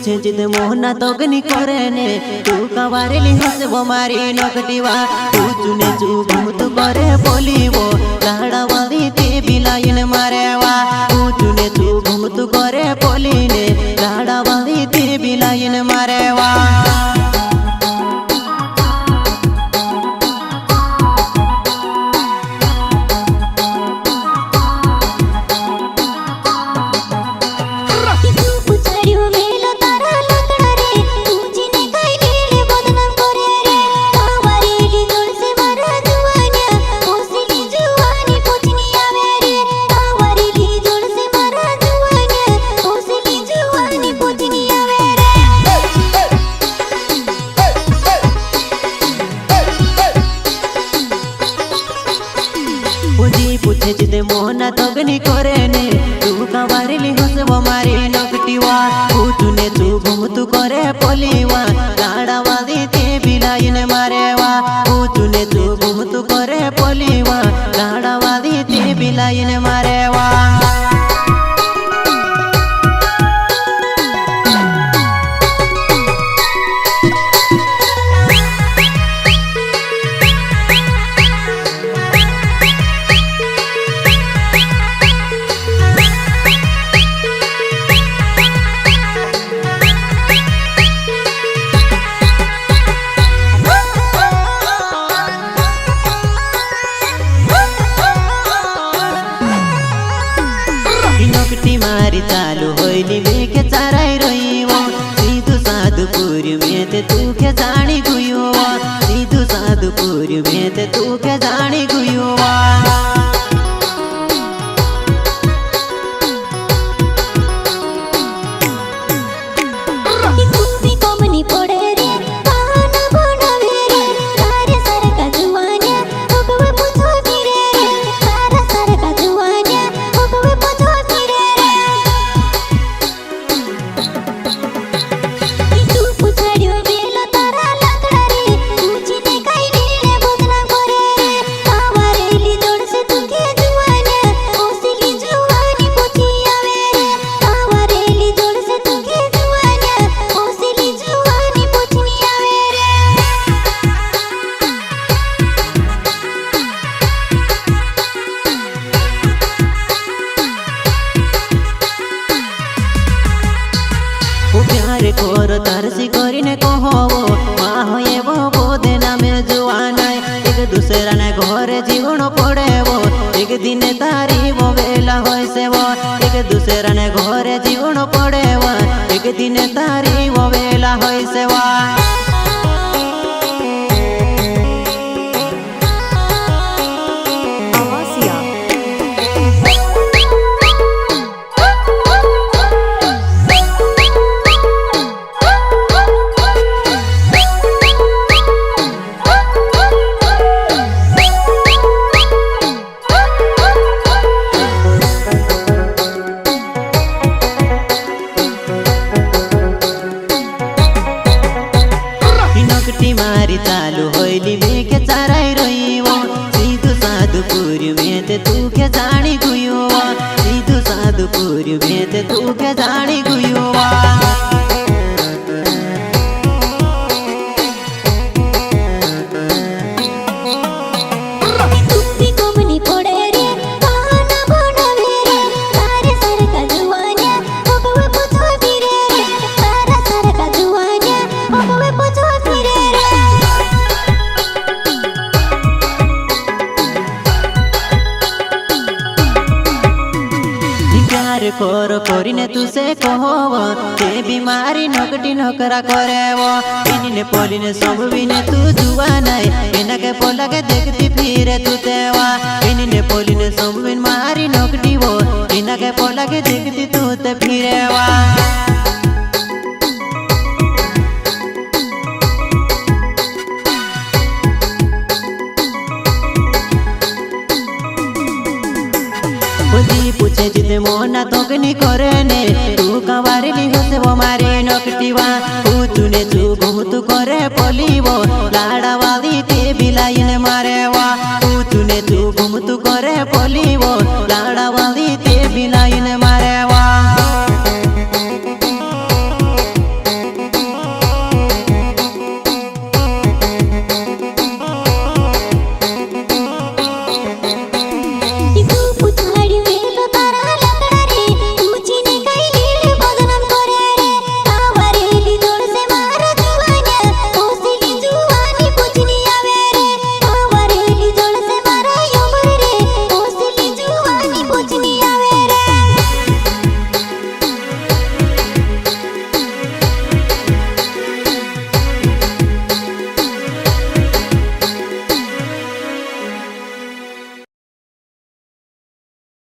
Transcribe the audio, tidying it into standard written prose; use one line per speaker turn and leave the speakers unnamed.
पूछे जिद मोहना तोगनी करे ने तू कवारेली हसबो मारी नकटीवा तू चुने चू भूत करे बोलीवो लाड़ा वाली ते बिलाइन मारेवा तू चुने चू भूत करे बोलीने लाड़ा वाली ते बिलाइन मारेवा पूछे जिदे मोहना तोगनी करे ने तू कवारेली हसबो मारी नकटीवा तू चुने चू घुमतु करे पोलीवा लाड़ा वाली ते बिलाइन मारेवा तू चुने चू घुमतु करे पोलीवा लाड़ा वाली ते बिलाइन मारेवा नकटी मारी चालू होइली मेके चाराई रहीवो सीधु साधुपुर में ते तू के जानी गुयो सीधु साधुपुर में ते तू के जानी गुयो प्यार कोरो तरसी करीने कहोवो माँ होए वो बोधे नामे जुआना एक दूसरा ने घरे जीवन पड़ेवो एक दिन तारी वो बेला होय से वो एक दूसरा ने घरे जीवन पड़ेवो एक दिन तारी वो बेला होय से वो मारी चालू होइली मेके चाराई रहीवो सीधु साधुपुर में ते तू के जानी गुयो सीधु साधुपुर में ते तू के जानी गुयो प्यार कोरो कोरीने तुसे कहोवो ते बीमारी नकटी नकरा करेवो इनिने पोलिने सबविने तू जुआ नाय इनके पोलके देखती फिरे तू तेवा इनिने पोलिने सबविन मारी नकटी वो इनके पोलके देखती तू ते फिरेवा पूछे जिदे मोहना तोगनी करे ने तू कवारेली हसबो मारी नकटीवा तू चुने चू घुमतु करे पोलीवो लाड़ा वाली ते बिलाइन मारेवा तू चुने चू घुमतु करे पोलीवो लाड़ा